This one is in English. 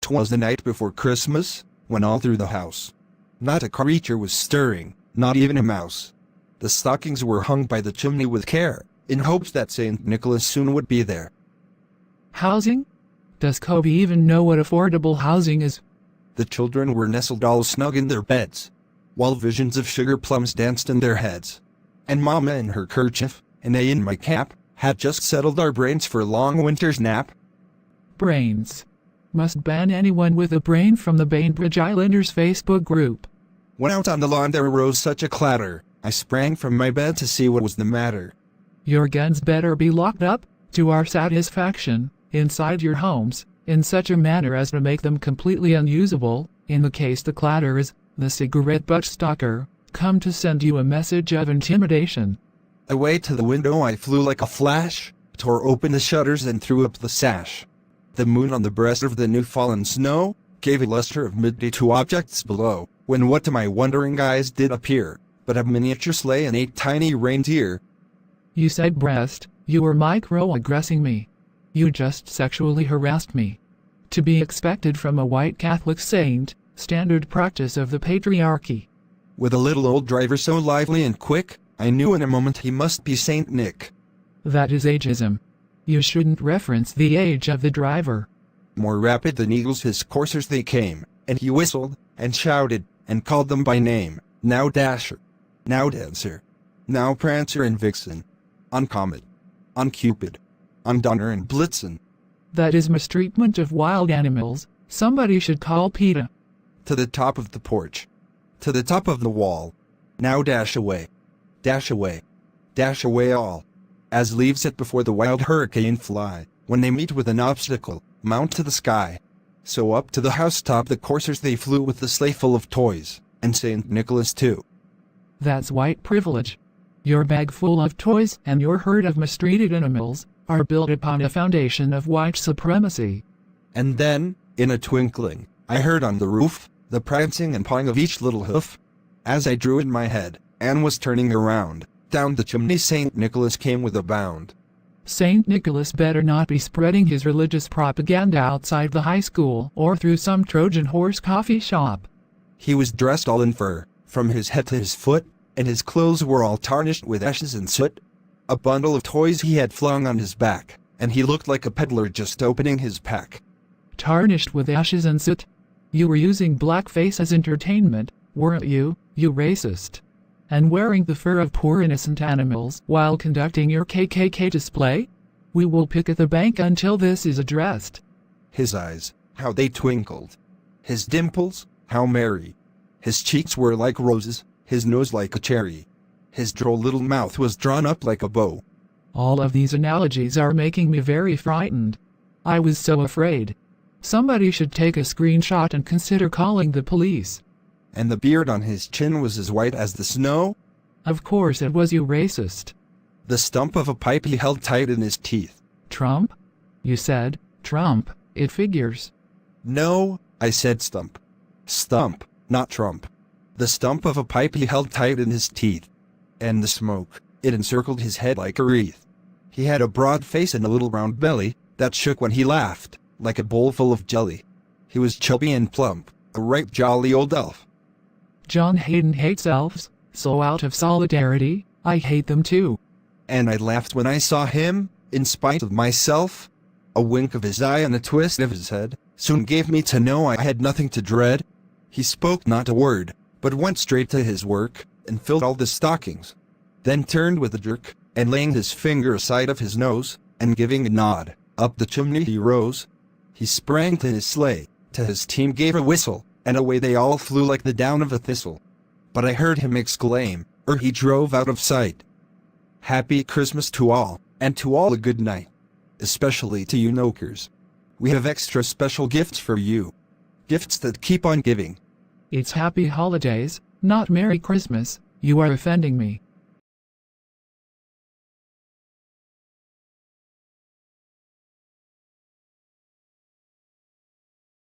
'Twas the night before Christmas, when all through the house not a creature was stirring, not even a mouse. The stockings were hung by the chimney with care, in hopes that St. Nicholas soon would be there. Housing? Does Kobe even know what affordable housing is? The children were nestled all snug in their beds, while visions of sugar plums danced in their heads. And Mama in her kerchief, and I in my cap, had just settled our brains for a long winter's nap. Brains. Must ban anyone with a brain from the Bainbridge Islanders Facebook group. When out on the lawn there arose such a clatter, I sprang from my bed to see what was the matter. Your guns better be locked up, to our satisfaction, inside your homes, in such a manner as to make them completely unusable, in the case the clatter is, the cigarette butt stalker, come to send you a message of intimidation. Away to the window I flew like a flash, tore open the shutters and threw up the sash. The moon on the breast of the new-fallen snow gave a luster of midday to objects below, when what to my wondering eyes did appear, but a miniature sleigh and 8 tiny reindeer. You said breast, you were microaggressing me. You just sexually harassed me. To be expected from a white Catholic saint, standard practice of the patriarchy. With a little old driver so lively and quick, I knew in a moment he must be Saint Nick. That is ageism. You shouldn't reference the age of the driver. More rapid than eagles his coursers they came, and he whistled, and shouted, and called them by name, now Dasher, now Dancer, now Prancer and Vixen, on Comet, on Cupid, on Donner and Blitzen. That is mistreatment of wild animals. Somebody should call PETA. To the top of the porch, to the top of the wall, now dash away, dash away, dash away all. As leaves that before the wild hurricane fly, when they meet with an obstacle, mount to the sky. So up to the housetop the coursers they flew with the sleigh full of toys, and St. Nicholas too. That's white privilege. Your bag full of toys and your herd of mistreated animals are built upon a foundation of white supremacy. And then, in a twinkling, I heard on the roof the prancing and pawing of each little hoof. As I drew in my head, and was turning around, down the chimney St. Nicholas came with a bound. St. Nicholas better not be spreading his religious propaganda outside the high school or through some Trojan horse coffee shop. He was dressed all in fur, from his head to his foot, and his clothes were all tarnished with ashes and soot. A bundle of toys he had flung on his back, and he looked like a peddler just opening his pack. Tarnished with ashes and soot? You were using blackface as entertainment, weren't you, you racist? And wearing the fur of poor innocent animals while conducting your KKK display? We will pick at the bank until this is addressed. His eyes, how they twinkled. His dimples, how merry. His cheeks were like roses, his nose like a cherry. His droll little mouth was drawn up like a bow. All of these analogies are making me very frightened. I was so afraid. Somebody should take a screenshot and consider calling the police. And the beard on his chin was as white as the snow? Of course it was, you racist. The stump of a pipe he held tight in his teeth. Trump? You said, Trump, it figures. No, I said stump. Stump, not Trump. The stump of a pipe he held tight in his teeth. And the smoke, it encircled his head like a wreath. He had a broad face and a little round belly, that shook when he laughed, like a bowl full of jelly. He was chubby and plump, a right jolly old elf. John Hayden hates elves, so out of solidarity, I hate them too. And I laughed when I saw him, in spite of myself. A wink of his eye and a twist of his head soon gave me to know I had nothing to dread. He spoke not a word, but went straight to his work, and filled all the stockings. Then turned with a jerk, and laying his finger aside of his nose, and giving a nod, up the chimney he rose. He sprang to his sleigh, to his team gave a whistle, and away they all flew like the down of a thistle. But I heard him exclaim, ere he drove out of sight, "Happy Christmas to all, and to all a good night. Especially to you Nokers. We have extra special gifts for you. Gifts that keep on giving." It's happy holidays, not Merry Christmas. You are offending me.